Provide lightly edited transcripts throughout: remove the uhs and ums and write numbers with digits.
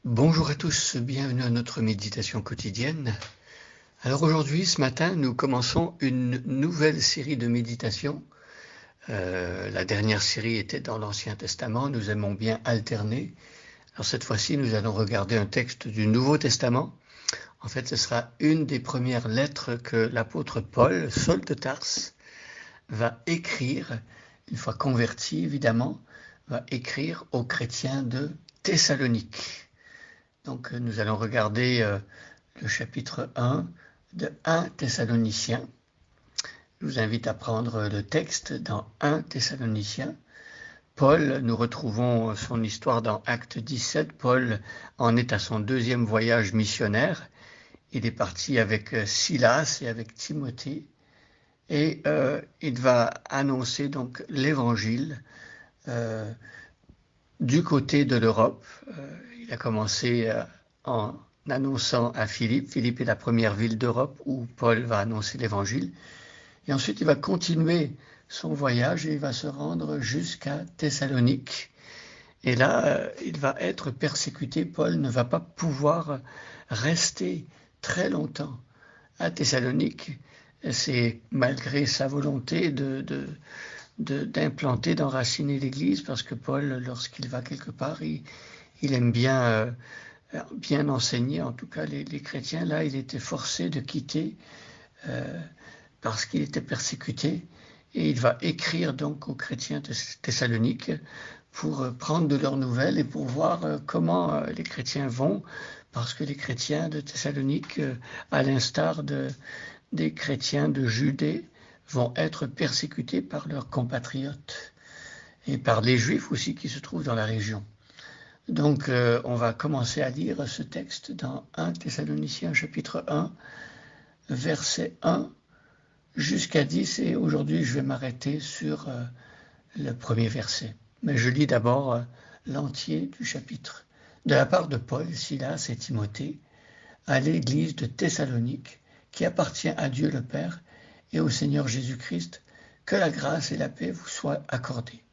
Bonjour à tous, bienvenue à notre méditation quotidienne. Alors aujourd'hui, ce matin, nous commençons une nouvelle série de méditations. La dernière série était dans l'Ancien Testament, nous aimons bien alterner. Alors cette fois-ci, nous allons regarder un texte du Nouveau Testament. En fait, ce sera une des premières lettres que l'apôtre Paul, Saul de Tarse, va écrire, une fois converti évidemment, va écrire aux chrétiens de Thessalonique. Donc nous allons regarder le chapitre 1 de 1 Thessaloniciens. Je vous invite à prendre le texte dans 1 Thessaloniciens. Paul, nous retrouvons son histoire dans Acte 17. Paul en est à son deuxième voyage missionnaire. Il est parti avec Silas et avec Timothée et il va annoncer donc l'évangile du côté de l'Europe. Il a commencé en annonçant à Philippe. Philippe est la première ville d'Europe où Paul va annoncer l'évangile. Et ensuite, il va continuer son voyage et il va se rendre jusqu'à Thessalonique. Et là, il va être persécuté. Paul ne va pas pouvoir rester très longtemps à Thessalonique. C'est malgré sa volonté d'implanter, d'enraciner l'Église, parce que Paul, lorsqu'il va quelque part, il aime bien enseigner, en tout cas les chrétiens. Là, il était forcé de quitter parce qu'il était persécuté. Et il va écrire donc aux chrétiens de Thessalonique pour prendre de leurs nouvelles et pour voir comment les chrétiens vont, parce que les chrétiens de Thessalonique, à l'instar des chrétiens de Judée, vont être persécutés par leurs compatriotes et par les Juifs aussi qui se trouvent dans la région. Donc on va commencer à lire ce texte dans 1 Thessaloniciens chapitre 1, verset 1 jusqu'à 10, et aujourd'hui je vais m'arrêter sur le premier verset. Mais je lis d'abord l'entier du chapitre. De la part de Paul, Silas et Timothée, à l'église de Thessalonique, qui appartient à Dieu le Père et au Seigneur Jésus-Christ, que la grâce et la paix vous soient accordées.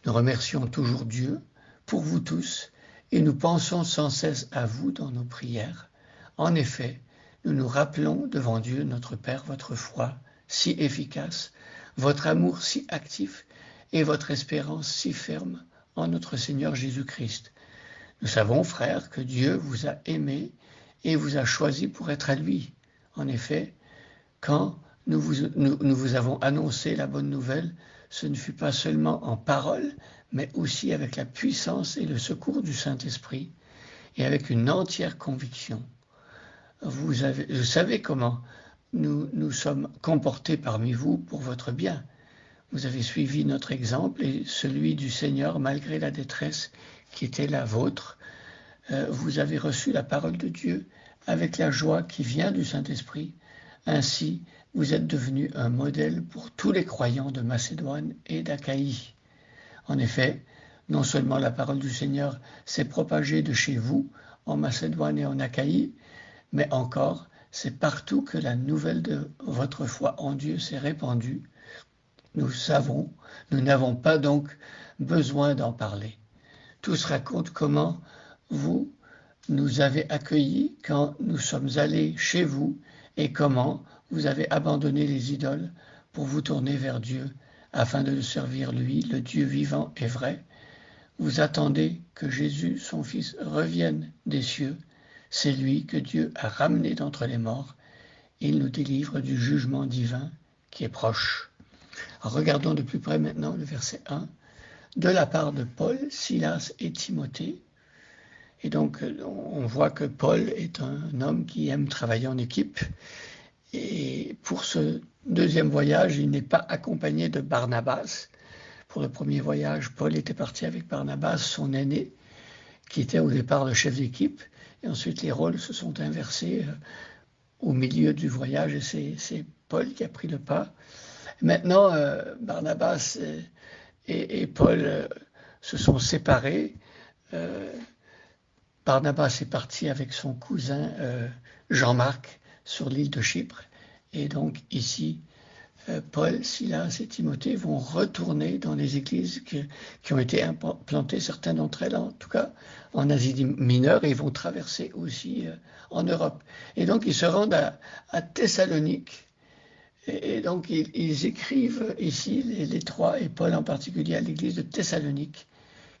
Nous remercions toujours Dieu pour vous tous et nous pensons sans cesse à vous dans nos prières. En effet, nous nous rappelons devant Dieu notre Père votre foi si efficace, votre amour si actif et votre espérance si ferme en notre Seigneur Jésus-Christ. Nous savons, frères, que Dieu vous a aimés et vous a choisis pour être à lui. En effet, quand nous vous avons annoncé la bonne nouvelle, ce ne fut pas seulement en parole, mais aussi avec la puissance et le secours du Saint-Esprit, et avec une entière conviction. Vous savez comment nous sommes comportés parmi vous pour votre bien. Vous avez suivi notre exemple et celui du Seigneur malgré la détresse qui était la vôtre. Vous avez reçu la parole de Dieu avec la joie qui vient du Saint-Esprit. Ainsi, vous êtes devenus un modèle pour tous les croyants de Macédoine et d'Achaïe. En effet, non seulement la parole du Seigneur s'est propagée de chez vous, en Macédoine et en Achaïe, mais encore, c'est partout que la nouvelle de votre foi en Dieu s'est répandue. Nous savons, nous n'avons pas donc besoin d'en parler. Tous racontent comment vous nous avez accueillis quand nous sommes allés chez vous et comment vous avez abandonné les idoles pour vous tourner vers Dieu afin de le servir lui, le Dieu vivant et vrai. Vous attendez que Jésus, son Fils, revienne des cieux. C'est lui que Dieu a ramené d'entre les morts. Il nous délivre du jugement divin qui est proche. Alors regardons de plus près maintenant le verset 1. De la part de Paul, Silas et Timothée. Et donc on voit que Paul est un homme qui aime travailler en équipe. Et pour ce deuxième voyage, il n'est pas accompagné de Barnabas. Pour le premier voyage, Paul était parti avec Barnabas, son aîné, qui était au départ le chef d'équipe. Et ensuite, les rôles se sont inversés au milieu du voyage et c'est Paul qui a pris le pas. Maintenant, Barnabas et Paul se sont séparés. Barnabas est parti avec son cousin Jean-Marc sur l'île de Chypre. Et donc ici, Paul, Silas et Timothée vont retourner dans les églises qui ont été implantées, certaines d'entre elles en tout cas en Asie mineure, et ils vont traverser aussi en Europe. Et donc ils se rendent à Thessalonique, et donc ils écrivent ici, les trois, et Paul en particulier, à l'église de Thessalonique,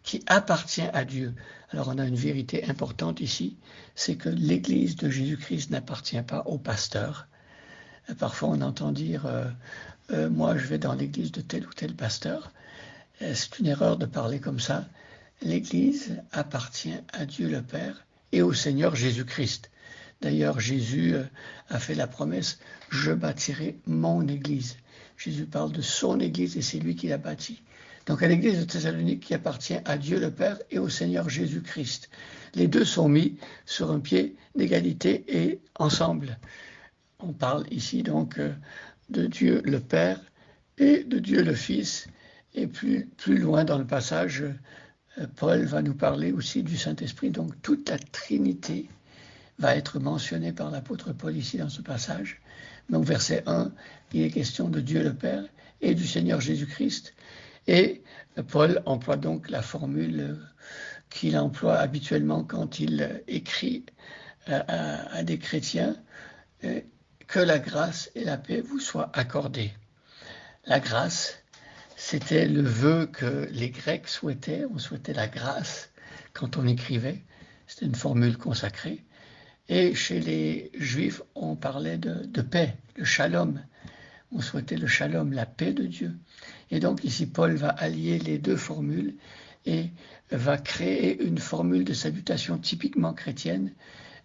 qui appartient à Dieu. Alors on a une vérité importante ici, c'est que l'église de Jésus-Christ n'appartient pas au pasteur. Parfois, on entend dire moi, je vais dans l'église de tel ou tel pasteur. C'est une erreur de parler comme ça. L'église appartient à Dieu le Père et au Seigneur Jésus-Christ. D'ailleurs, Jésus a fait la promesse je bâtirai mon église. Jésus parle de son église et c'est lui qui l'a bâtie. Donc, à l'église de Thessalonique qui appartient à Dieu le Père et au Seigneur Jésus-Christ. Les deux sont mis sur un pied d'égalité et ensemble. On parle ici donc de Dieu le Père et de Dieu le Fils. Et plus loin dans le passage, Paul va nous parler aussi du Saint-Esprit. Donc toute la Trinité va être mentionnée par l'apôtre Paul ici dans ce passage. Donc verset 1, il est question de Dieu le Père et du Seigneur Jésus-Christ. Et Paul emploie donc la formule qu'il emploie habituellement quand il écrit à des chrétiens, que la grâce et la paix vous soient accordées. La grâce, c'était le vœu que les Grecs souhaitaient. On souhaitait la grâce quand on écrivait. C'était une formule consacrée. Et chez les Juifs, on parlait de paix, le shalom. On souhaitait le shalom, la paix de Dieu. Et donc ici, Paul va allier les deux formules et va créer une formule de salutation typiquement chrétienne,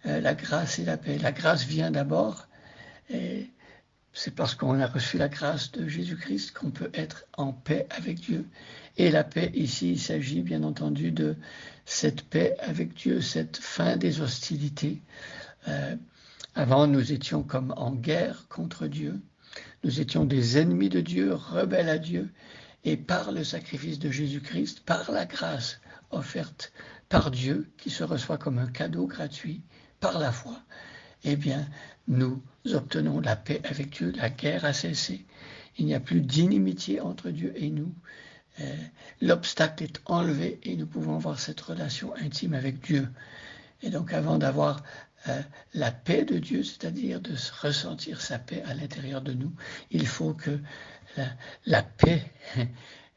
la grâce et la paix. La grâce vient d'abord. Et c'est parce qu'on a reçu la grâce de Jésus-Christ qu'on peut être en paix avec Dieu. Et la paix, ici, il s'agit bien entendu de cette paix avec Dieu, cette fin des hostilités. Avant, nous étions comme en guerre contre Dieu. Nous étions des ennemis de Dieu, rebelles à Dieu. Et par le sacrifice de Jésus-Christ, par la grâce offerte par Dieu, qui se reçoit comme un cadeau gratuit, par la foi, eh bien, nous obtenons la paix avec Dieu, la guerre a cessé. Il n'y a plus d'inimitié entre Dieu et nous. L'obstacle est enlevé et nous pouvons avoir cette relation intime avec Dieu. Et donc, avant d'avoir la paix de Dieu, c'est-à-dire de ressentir sa paix à l'intérieur de nous, il faut que la paix,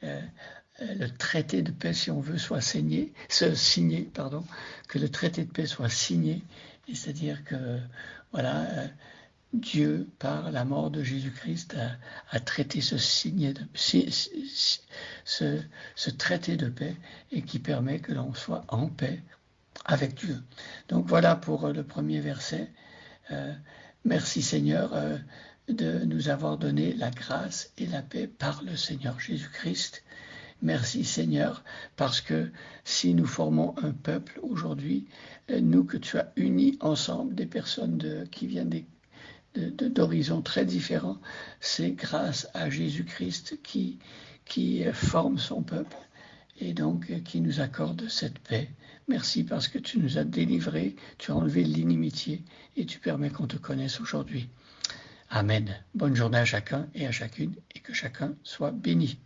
le traité de paix, si on veut, soit signé, que le traité de paix soit signé. C'est-à-dire que, voilà, Dieu, par la mort de Jésus-Christ, a traité ce traité de paix et qui permet que l'on soit en paix avec Dieu. Donc voilà pour le premier verset. Merci Seigneur de nous avoir donné la grâce et la paix par le Seigneur Jésus-Christ. Merci Seigneur, parce que si nous formons un peuple aujourd'hui, nous que tu as unis ensemble des personnes qui viennent d'horizons très différents, c'est grâce à Jésus-Christ qui forme son peuple et donc qui nous accorde cette paix. Merci parce que tu nous as délivrés, tu as enlevé l'inimitié et tu permets qu'on te connaisse aujourd'hui. Amen. Bonne journée à chacun et à chacune et que chacun soit béni.